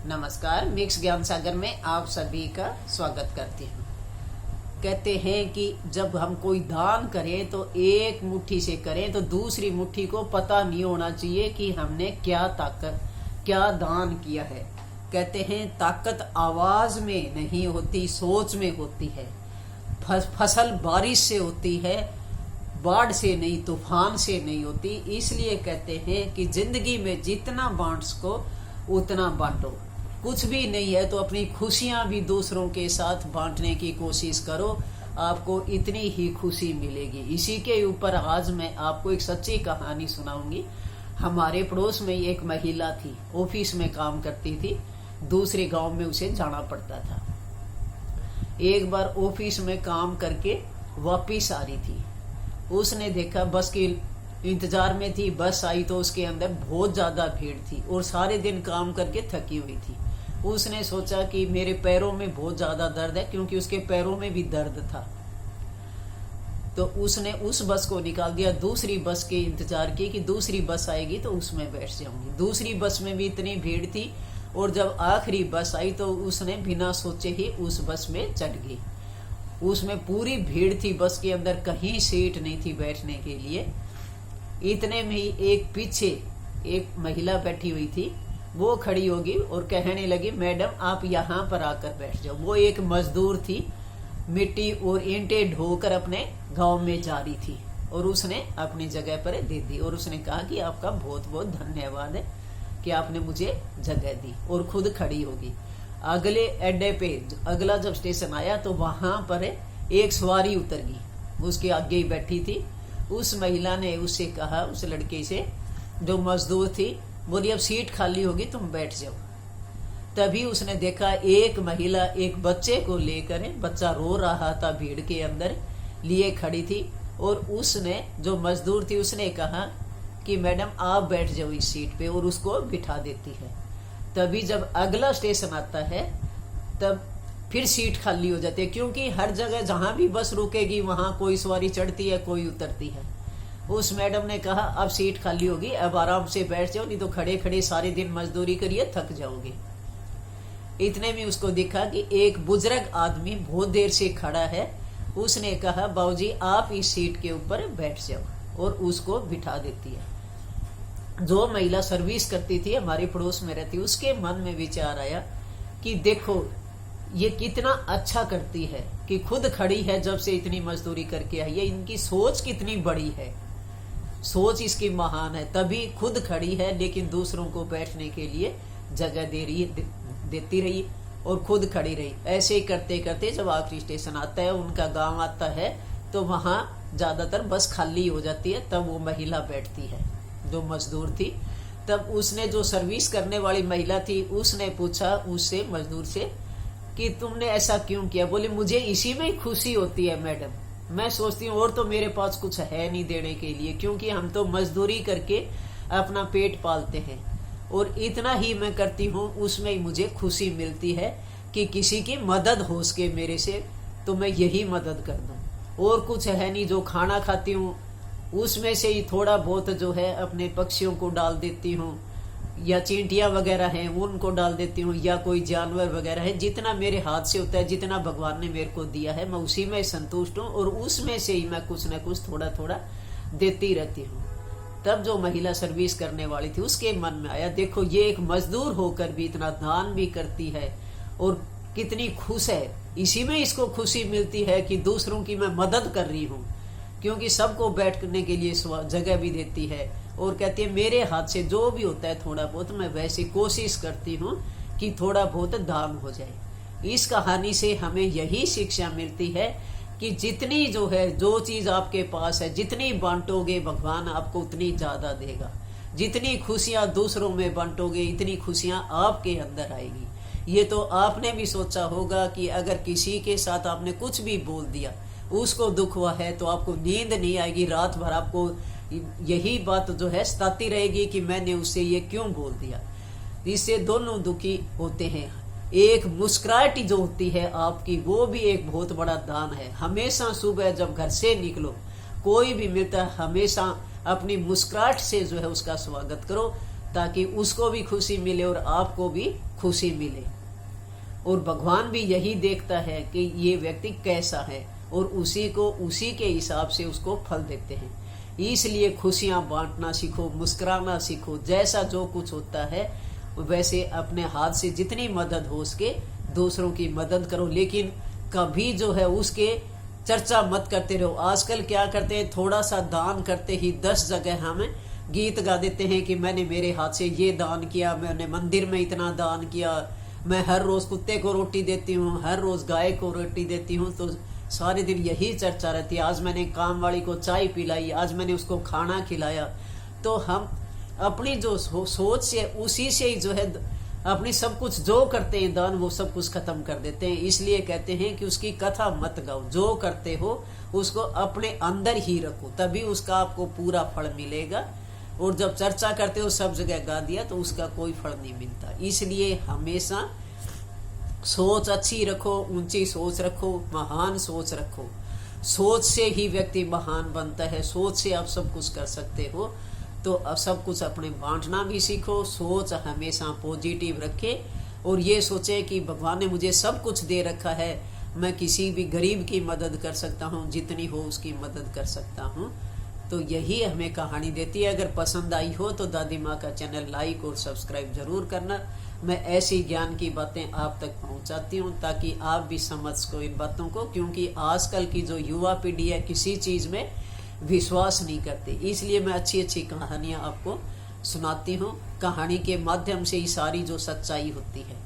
नमस्कार, मिक्स ज्ञान सागर में आप सभी का स्वागत करती हूँ। कहते हैं कि जब हम कोई दान करें तो एक मुट्ठी से करें तो दूसरी मुट्ठी को पता नहीं होना चाहिए कि हमने क्या दान किया है। कहते हैं ताकत आवाज में नहीं होती, सोच में होती है। फसल बारिश से होती है, बाढ़ से नहीं, तूफान से नहीं होती। इसलिए कहते हैं कि जिंदगी में जितना बांट सको उतना बांटो। कुछ भी नहीं है तो अपनी खुशियां भी दूसरों के साथ बांटने की कोशिश करो, आपको इतनी ही खुशी मिलेगी। इसी के ऊपर आज मैं आपको एक सच्ची कहानी सुनाऊंगी। हमारे पड़ोस में एक महिला थी, ऑफिस में काम करती थी, दूसरे गांव में उसे जाना पड़ता था। एक बार ऑफिस में काम करके वापिस आ रही थी, उसने देखा बस की इंतजार में थी। बस आई तो उसके अंदर बहुत ज्यादा भीड़ थी और सारे दिन काम करके थकी हुई थी। उसने सोचा कि मेरे पैरों में बहुत ज्यादा दर्द है, क्योंकि उसके पैरों में भी दर्द था। तो उसने उस बस को निकाल दिया, दूसरी बस के इंतजार की कि दूसरी बस आएगी तो उसमें बैठ जाऊंगी। दूसरी बस में भी इतनी भीड़ थी और जब आखिरी बस आई तो उसने बिना सोचे ही उस बस में चढ़ गई। उसमें पूरी भीड़ थी, बस के अंदर कहीं सीट नहीं थी बैठने के लिए। इतने में ही एक पीछे एक महिला बैठी हुई थी, वो खड़ी होगी और कहने लगी, मैडम आप यहाँ पर आकर बैठ जाओ। वो एक मजदूर थी, मिट्टी और ईंटें ढोकर अपने गांव में जा रही थी और उसने अपनी जगह पर दे दी और उसने कहा कि आपका बहुत बहुत धन्यवाद है कि आपने मुझे जगह दी, और खुद खड़ी होगी। अगले अड्डे पे अगला जब स्टेशन आया तो वहां पर एक सवारी उतर गई, उसके आगे ही बैठी थी। उस महिला ने उससे कहा, उस लड़के से जो मजदूर थी, बोली अब सीट खाली होगी तुम बैठ जाओ। तभी उसने देखा एक महिला एक बच्चे को लेकर, बच्चा रो रहा था, भीड़ के अंदर लिए खड़ी थी। और उसने जो मजदूर थी उसने कहा कि मैडम आप बैठ जाओ इस सीट पे, और उसको बिठा देती है। तभी जब अगला स्टेशन आता है तब फिर सीट खाली हो जाती है, क्योंकि हर जगह जहां भी बस रुकेगी वहां कोई सवारी चढ़ती है, कोई उतरती है। उस मैडम ने कहा अब सीट खाली होगी, अब आराम से बैठ जाओ, नहीं तो खड़े खड़े सारे दिन मजदूरी करिए थक जाओगे। इतने में उसको दिखा कि एक बुजुर्ग आदमी बहुत देर से खड़ा है। उसने कहा बाबूजी आप इस सीट के ऊपर बैठ जाओ, और उसको बिठा देती है। जो महिला सर्विस करती थी, हमारे पड़ोस में रहती, उसके मन में विचार आया कि देखो ये कितना अच्छा करती है कि खुद खड़ी है, जब से इतनी मजदूरी करके आई है। इनकी सोच कितनी बड़ी है, सोच इसकी महान है। तभी खुद खड़ी है लेकिन दूसरों को बैठने के लिए जगह देती रही और खुद खड़ी रही। ऐसे ही करते करते जब आखिरी स्टेशन आता है, उनका गांव आता है, तो वहां ज्यादातर बस खाली हो जाती है। तब वो महिला बैठती है जो मजदूर थी। तब उसने जो सर्विस करने वाली महिला थी उसने पूछा उससे, मजदूर से, कि तुमने ऐसा क्यों किया। बोले मुझे इसी में खुशी होती है मैडम, मैं सोचती हूँ और तो मेरे पास कुछ है नहीं देने के लिए, क्योंकि हम तो मजदूरी करके अपना पेट पालते हैं, और इतना ही मैं करती हूँ उसमें ही मुझे खुशी मिलती है कि किसी की मदद हो सके मेरे से, तो मैं यही मदद कर दूं। और कुछ है नहीं, जो खाना खाती हूँ उसमें से ही थोड़ा बहुत जो है अपने पक्षियों को डाल देती हूँ, या चींटियां वगैरह हैं उनको डाल देती हूँ, या कोई जानवर वगैरह है। जितना मेरे हाथ से होता है, जितना भगवान ने मेरे को दिया है, मैं उसी में संतुष्ट हूँ, और उसमें से ही मैं कुछ न कुछ थोड़ा थोड़ा देती रहती हूँ। तब जो महिला सर्विस करने वाली थी उसके मन में आया, देखो ये एक मजदूर होकर भी इतना दान भी करती है और कितनी खुश है। इसी में इसको खुशी मिलती है कि दूसरों की मैं मदद कर रही हूँ, क्योंकि सबको बैठने के लिए जगह भी देती है। और कहती है मेरे हाथ से जो भी होता है थोड़ा बहुत, मैं वैसे कोशिश करती हूँ कि थोड़ा बहुत दान हो जाए। इस कहानी से हमें यही शिक्षा मिलती है कि जितनी जो है, जो चीज आपके पास है, जितनी बांटोगे भगवान आपको उतनी ज्यादा देगा। जितनी खुशियां दूसरों में बांटोगे इतनी खुशियां आपके अंदर आएगी। ये तो आपने भी सोचा होगा कि अगर किसी के साथ आपने कुछ भी बोल दिया, उसको दुख हुआ है, तो आपको नींद नहीं आएगी, रात भर आपको यही बात जो है सताती रहेगी कि मैंने उससे ये क्यों बोल दिया। इससे दोनों दुखी होते हैं। एक मुस्कुराहट जो होती है आपकी, वो भी एक बहुत बड़ा दान है। हमेशा सुबह जब घर से निकलो, कोई भी मिलता है, हमेशा अपनी मुस्कुराहट से जो है उसका स्वागत करो, ताकि उसको भी खुशी मिले और आपको भी खुशी मिले। और भगवान भी यही देखता है कि ये व्यक्ति कैसा है और उसी को उसी के हिसाब से उसको फल देते हैं। इसलिए खुशियां बांटना सीखो, मुस्कुराना सीखो। जैसा जो कुछ होता है वैसे अपने हाथ से जितनी मदद हो उसके दूसरों की मदद करो, लेकिन कभी जो है उसके चर्चा मत करते रहो। आजकल क्या करते हैं, थोड़ा सा दान करते ही 10 जगह हमें गीत गा देते हैं कि मैंने मेरे हाथ से ये दान किया, मैंने मंदिर में इतना दान किया, मैं हर रोज कुत्ते को रोटी देती हूँ, हर रोज गाय को रोटी देती हूँ। तो सारे दिन यही चर्चा रहती है, आज मैंने काम वाली को चाय पिलाई, आज मैंने उसको खाना खिलाया। तो हम अपनी जो सोच से उसी से ही जो है अपनी सब कुछ जो करते हैं दान, वो सब कुछ खत्म कर देते हैं। इसलिए कहते हैं कि उसकी कथा मत गाओ, जो करते हो उसको अपने अंदर ही रखो, तभी उसका आपको पूरा फल मिलेगा। और जब चर्चा करते हो सब जगह गा दिया तो उसका कोई फल नहीं मिलता। इसलिए हमेशा सोच अच्छी रखो, ऊंची सोच रखो, महान सोच रखो। सोच से ही व्यक्ति महान बनता है, सोच से आप सब कुछ कर सकते हो। तो अब सब कुछ अपने बांटना भी सीखो, सोच हमेशा पॉजिटिव रखे और ये सोचे कि भगवान ने मुझे सब कुछ दे रखा है, मैं किसी भी गरीब की मदद कर सकता हूँ, जितनी हो उसकी मदद कर सकता हूँ। तो यही हमें कहानी देती है। अगर पसंद आई हो तो दादी माँ का चैनल लाइक और सब्सक्राइब जरूर करना। मैं ऐसी ज्ञान की बातें आप तक पहुँचाती हूँ ताकि आप भी समझ सको इन बातों को, क्योंकि आजकल की जो युवा पीढ़ी है किसी चीज़ में विश्वास नहीं करते। इसलिए मैं अच्छी अच्छी कहानियाँ आपको सुनाती हूँ। कहानी के माध्यम से ही सारी जो सच्चाई होती है